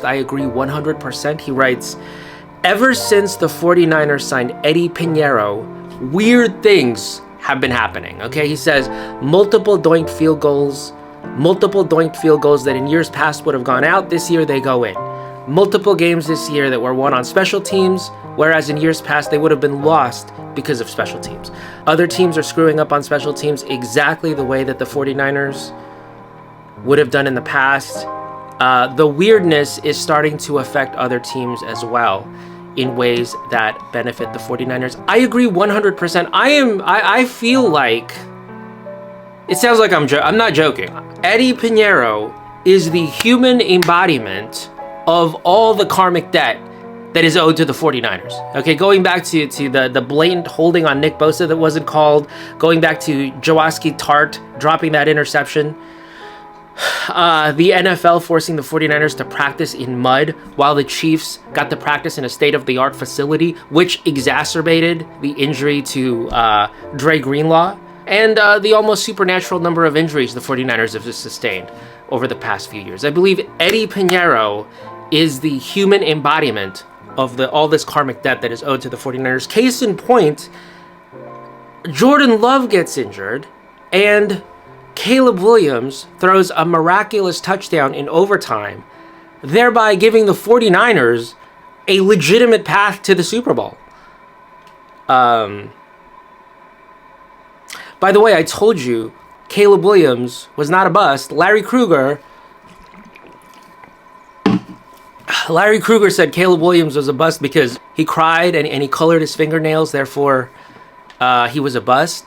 I agree 100%. He writes, ever since the 49ers signed Eddie Pinheiro, weird things have been happening. Okay, he says multiple doinked field goals that in years past would have gone out. This year they go in. Multiple games this year that were won on special teams, whereas in years past they would have been lost because of special teams. Other teams are screwing up on special teams exactly the way that the 49ers would have done in the past. The weirdness is starting to affect other teams as well in ways that benefit the 49ers. I agree 100%. I feel like, it sounds like I'm not joking. Eddie Pinheiro is the human embodiment of all the karmic debt that is owed to the 49ers. Okay, going back to the blatant holding on Nick Bosa that wasn't called, going back to Jaworski Tart dropping that interception, the NFL forcing the 49ers to practice in mud while the Chiefs got to practice in a state-of-the-art facility, which exacerbated the injury to Dre Greenlaw, and the almost supernatural number of injuries the 49ers have sustained over the past few years. I believe Eddie Pinheiro is the human embodiment of all this karmic debt that is owed to the 49ers. Case in point, Jordan Love gets injured, and Caleb Williams throws a miraculous touchdown in overtime, thereby giving the 49ers a legitimate path to the Super Bowl. By the way, I told you Caleb Williams was not a bust. Larry Krueger said Caleb Williams was a bust because he cried and he colored his fingernails, therefore he was a bust.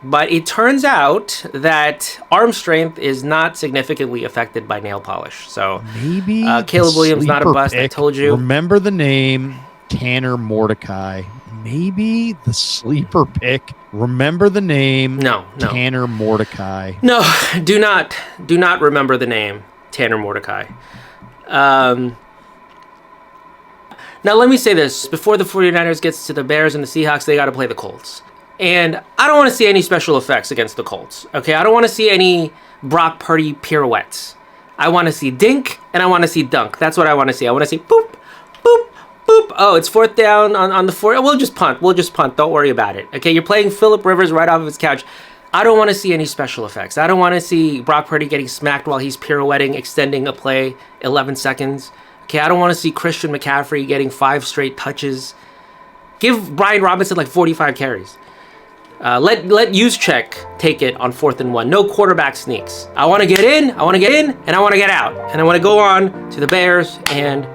But it turns out that arm strength is not significantly affected by nail polish. So maybe Caleb Williams not a bust. I told you. Remember the name Tanner Mordecai. Maybe the sleeper pick. Remember the name. No. Tanner Mordecai. No, do not remember the name Tanner Mordecai. Now let me say this: before the 49ers gets to the Bears and the Seahawks, they got to play the Colts. And I don't want to see any special effects against the Colts, okay? I don't want to see any Brock Purdy pirouettes. I want to see dink, and I want to see dunk. That's what I want to see. I want to see boop, boop, boop. Oh, it's fourth down on the 4. We'll just punt. Don't worry about it, okay? You're playing Phillip Rivers right off of his couch. I don't want to see any special effects. I don't want to see Brock Purdy getting smacked while he's pirouetting, extending a play 11 seconds. Okay, I don't want to see Christian McCaffrey getting 5 straight touches. Give Brian Robinson like 45 carries. Let Juszczyk take it on 4th and 1. No quarterback sneaks. I want to get in, and I want to get out. And I want to go on to the Bears and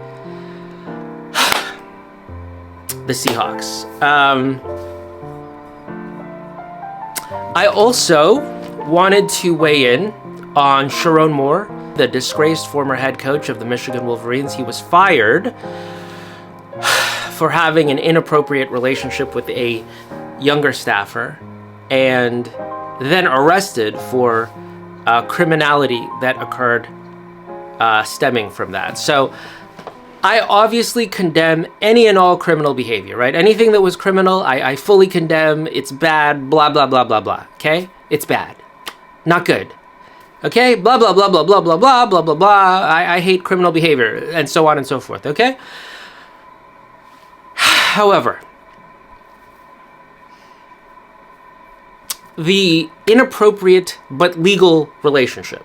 the Seahawks. I also wanted to weigh in on Sherrone Moore, the disgraced former head coach of the Michigan Wolverines. He was fired for having an inappropriate relationship with a younger staffer and then arrested for criminality that occurred stemming from that. So I obviously condemn any and all criminal behavior, right? Anything that was criminal, I fully condemn. It's bad, blah, blah, blah, blah, blah, okay? It's bad. Not good. Okay? Blah, blah, blah, blah, blah, blah, blah, blah, blah, blah. I hate criminal behavior, and so on and so forth, okay? However, the inappropriate but legal relationship.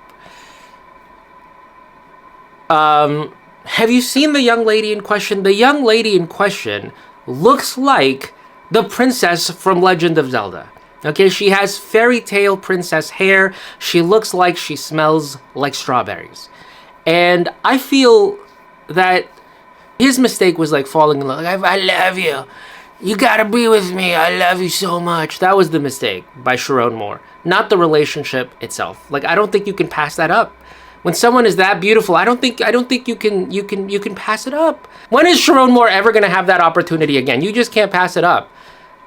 Have you seen the young lady in question? The young lady in question looks like the princess from Legend of Zelda. Okay, she has fairy tale princess hair. She looks like she smells like strawberries. And I feel that his mistake was like falling in love. Like, I love you. You gotta be with me. I love you so much. That was the mistake by Sherrone Moore, not the relationship itself. Like, I don't think you can pass that up. When someone is that beautiful, I don't think you can pass it up. When is Sherrone Moore ever gonna have that opportunity again? You just can't pass it up.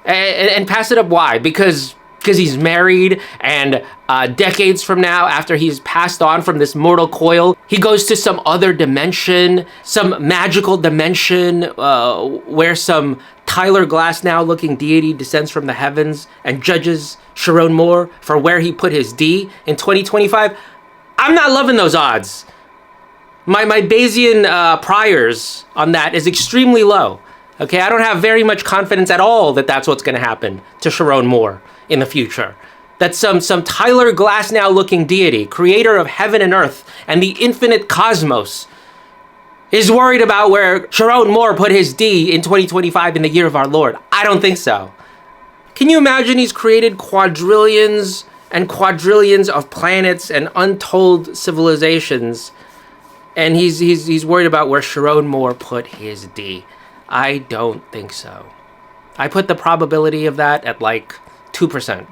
And pass it up, why? Because he's married, and decades from now, after he's passed on from this mortal coil, he goes to some other dimension, some magical dimension where some Tyler Glasnow looking deity descends from the heavens and judges Sherrone Moore for where he put his D in 2025. I'm not loving those odds. My Bayesian priors on that is extremely low. Okay, I don't have very much confidence at all that that's what's going to happen to Sharon Moore in the future. That some Tyler Glasnow looking deity, creator of heaven and earth and the infinite cosmos, is worried about where Sharon Moore put his D in 2025 in the year of our Lord. I don't think so. Can you imagine he's created quadrillions and quadrillions of planets and untold civilizations, and he's worried about where Sharon Moore put his D? I don't think so. I put the probability of that at like 2%.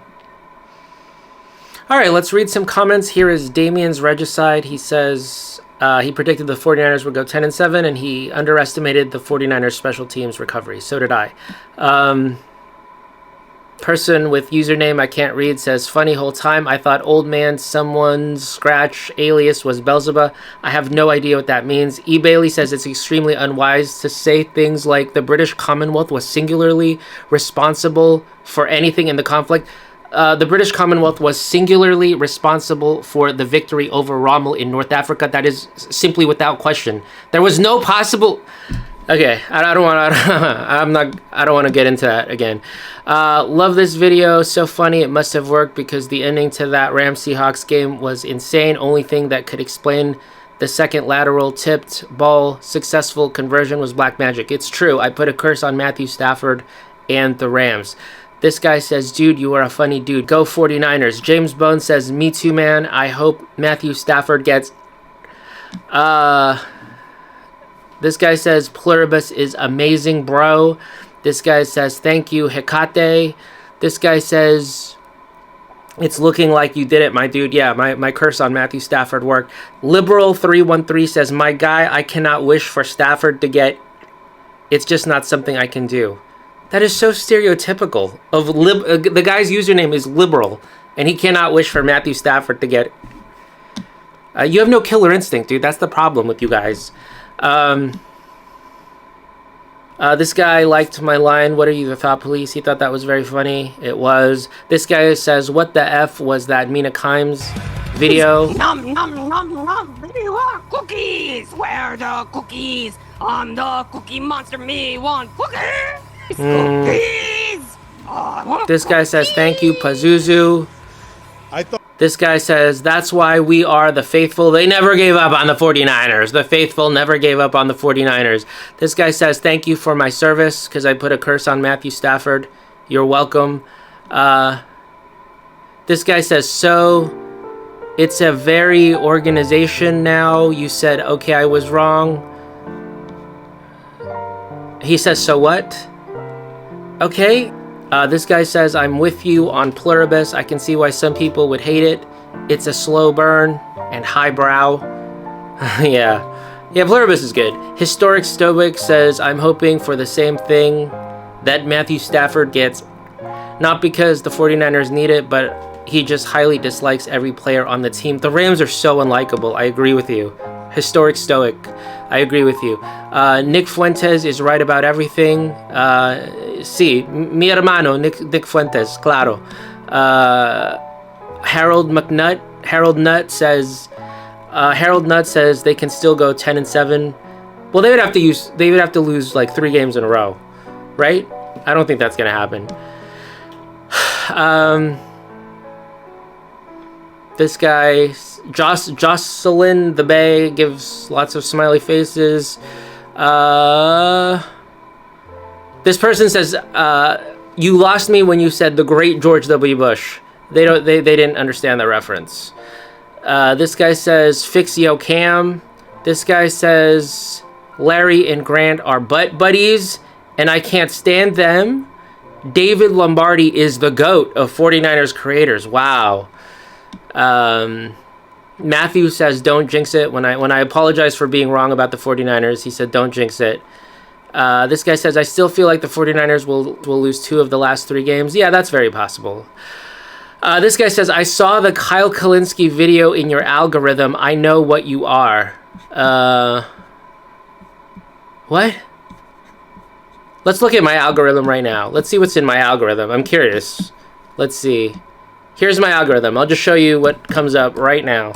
All right, let's read some comments. Here is Damien's Regicide. He says he predicted the 49ers would go 10-7, and he underestimated the 49ers special teams recovery. So did I. Person with username I can't read says, funny whole time, I thought old man someone's scratch alias was Beelzebub. I have no idea what that means. E. Bailey says it's extremely unwise to say things like the British Commonwealth was singularly responsible for anything in the conflict. The British Commonwealth was singularly responsible for the victory over Rommel in North Africa. That is simply without question. There was no possible... Okay, I don't want to. I don't want to get into that again. Love this video. So funny. It must have worked because the ending to that Rams Seahawks game was insane. Only thing that could explain the second lateral tipped ball successful conversion was black magic. It's true. I put a curse on Matthew Stafford and the Rams. This guy says, dude, you are a funny dude. Go 49ers. James Bone says, me too, man. I hope Matthew Stafford gets... This guy says, Pluribus is amazing, bro. This guy says, thank you, Hecate. This guy says, it's looking like you did it, my dude. Yeah, my curse on Matthew Stafford worked. Liberal313 says, my guy, I cannot wish for Stafford to get... It's just not something I can do. That is so stereotypical. The guy's username is liberal, and he cannot wish for Matthew Stafford to get... you have no killer instinct, dude. That's the problem with you guys. This guy liked my line, what are you, the thought police? He thought that was very funny. It was. This guy says, what the F was that Mina Kimes video? Nom nom nom nom. You want cookies? Where are the cookies? I'm the cookie monster. Me want cookies. Cookies. Oh, I want This guy says, thank you, Pazuzu. This guy says, that's why we are the faithful. They never gave up on the 49ers. The faithful never gave up on the 49ers. This guy says, thank you for my service because I put a curse on Matthew Stafford. You're welcome. This guy says, so it's a very organization now. You said, okay, I was wrong. He says, so what? Okay. This guy says, I'm with you on Pluribus. I can see why some people would hate it. It's a slow burn and highbrow. Yeah, Pluribus is good. Historic Stoic says, I'm hoping for the same thing that Matthew Stafford gets. Not because the 49ers need it, but he just highly dislikes every player on the team. The Rams are so unlikable. I agree with you. Historic Stoic. I agree with you. Nick Fuentes is right about everything. Sí, mi hermano, Nick Fuentes, claro. Harold Nutt says they can still go 10-7. Well, they would have to lose like 3 games in a row, right? I don't think that's gonna happen. This guy, Jocelyn the Bay, gives lots of smiley faces. This person says, you lost me when you said the great George W. Bush. They didn't understand the reference. This guy says, Fixio Cam. This guy says, Larry and Grant are butt buddies, and I can't stand them. David Lombardi is the GOAT of 49ers creators. Wow. Matthew says, don't jinx it. When I apologize for being wrong about the 49ers, he said, don't jinx it. This guy says, I still feel like the 49ers will lose 2 of the last 3 games. Yeah, that's very possible. This guy says, I saw the Kyle Kalinske video in your algorithm. I know what you are. What? Let's look at my algorithm right now. Let's see what's in my algorithm. I'm curious. Let's see. Here's my algorithm. I'll just show you what comes up right now.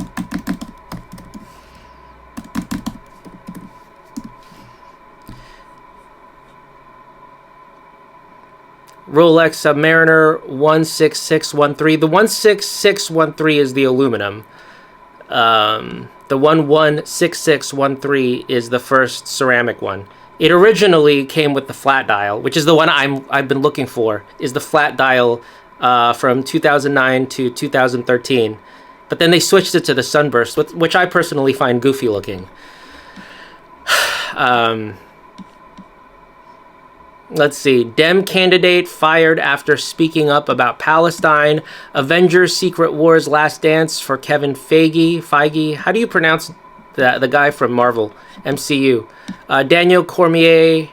Rolex Submariner 16613. The 16613 is the aluminum. The 116613 is the first ceramic one. It originally came with the flat dial, which is the one I've been looking for, is the flat dial from 2009 to 2013. But then they switched it to the sunburst, which I personally find goofy looking. Let's see. Dem candidate fired after speaking up about Palestine. Avengers Secret Wars Last Dance for Kevin Feige. How do you pronounce the guy from Marvel MCU? Daniel Cormier,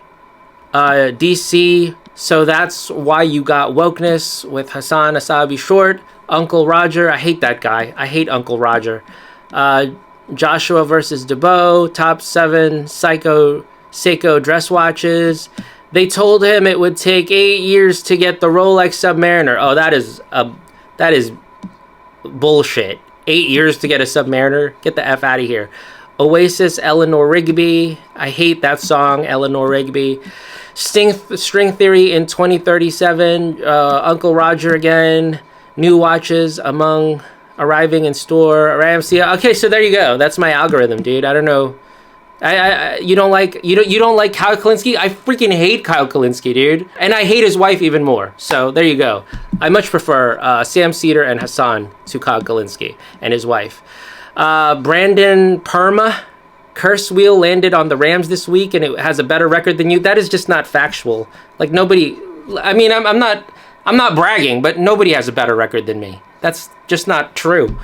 DC. So that's why you got wokeness with Hassan Asabi Short. Uncle Roger. I hate that guy. I hate Uncle Roger. Joshua versus DeBow. Top 7 Seiko dress watches. They told him it would take 8 years to get the Rolex Submariner. Oh, that is bullshit. 8 years to get a Submariner? Get the F out of here. Oasis, Eleanor Rigby. I hate that song, Eleanor Rigby. String Theory in 2037. Uncle Roger again. New watches among arriving in store. Ramsey. Okay, so there you go. That's my algorithm, dude. I don't know. You don't like Kyle Kalinske? I freaking hate Kyle Kalinske, dude, and I hate his wife even more. So there you go. I much prefer Sam Cedar and Hassan to Kyle Kalinske and his wife. Brandon Perma, curse wheel landed on the Rams this week, and it has a better record than you. That is just not factual. Like nobody. I mean, I'm not bragging, but nobody has a better record than me. That's just not true.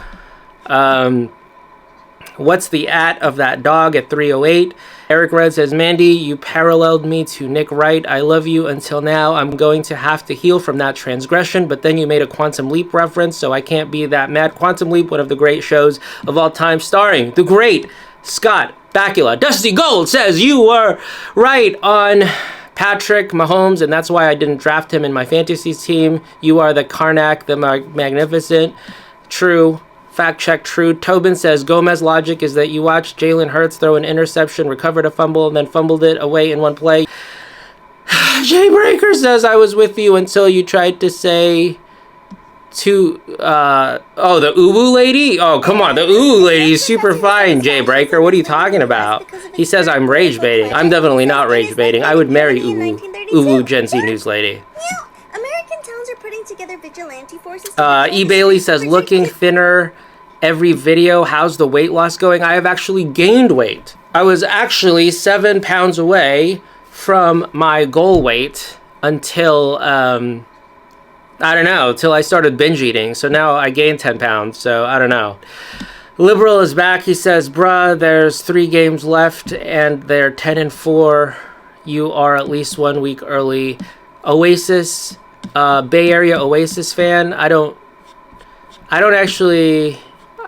What's the at of that dog at 308? Eric Red says, Mandy, you paralleled me to Nick Wright. I love you until now. I'm going to have to heal from that transgression, but then you made a Quantum Leap reference, so I can't be that mad. Quantum Leap, one of the great shows of all time, starring the great Scott Bakula. Dusty Gold says, you were right on Patrick Mahomes, and that's why I didn't draft him in my fantasy team. You are the Karnak, the Magnificent. True. Fact check true. Tobin says Gomez logic is that you watched Jalen Hurts throw an interception, recovered a fumble, and then fumbled it away in one play. Jay Breaker says I was with you until you tried to say to the Uwu lady? Oh, come on. The Uwu lady is super fine, Jay Breaker. What are you talking about? He says I'm rage baiting. I'm definitely not rage baiting. I would marry Uwu Gen Z news lady. American towns are putting together vigilante forces. E. Bailey says looking thinner every video. How's the weight loss going? I have actually gained weight. I was actually 7 pounds away from my goal weight until I don't know, till I started binge eating. So now I gained 10 pounds. So I don't know. Liberal is back. He says, bruh, there's 3 games left and they're 10-4. You are at least 1 week early. Oasis, Bay Area Oasis fan. I don't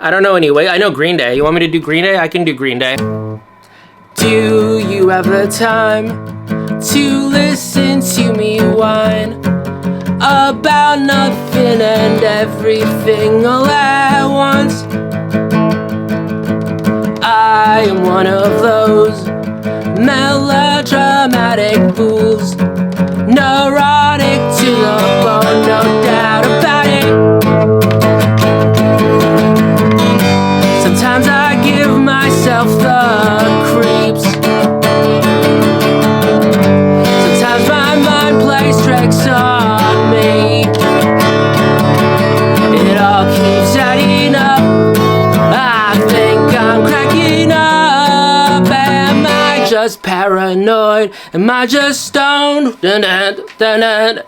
know anyway. I know Green Day. You want me to do Green Day? I can do Green Day. Do you have the time to listen to me whine about nothing and everything all at once? I am one of those melodramatic fools, neurotic to the bone, no doubt about it. Sometimes I give myself the creeps. Sometimes my mind plays tricks on me. It all keeps adding up. I think I'm cracking up. Am I just paranoid? Am I just stoned? Dun, dun, dun, dun.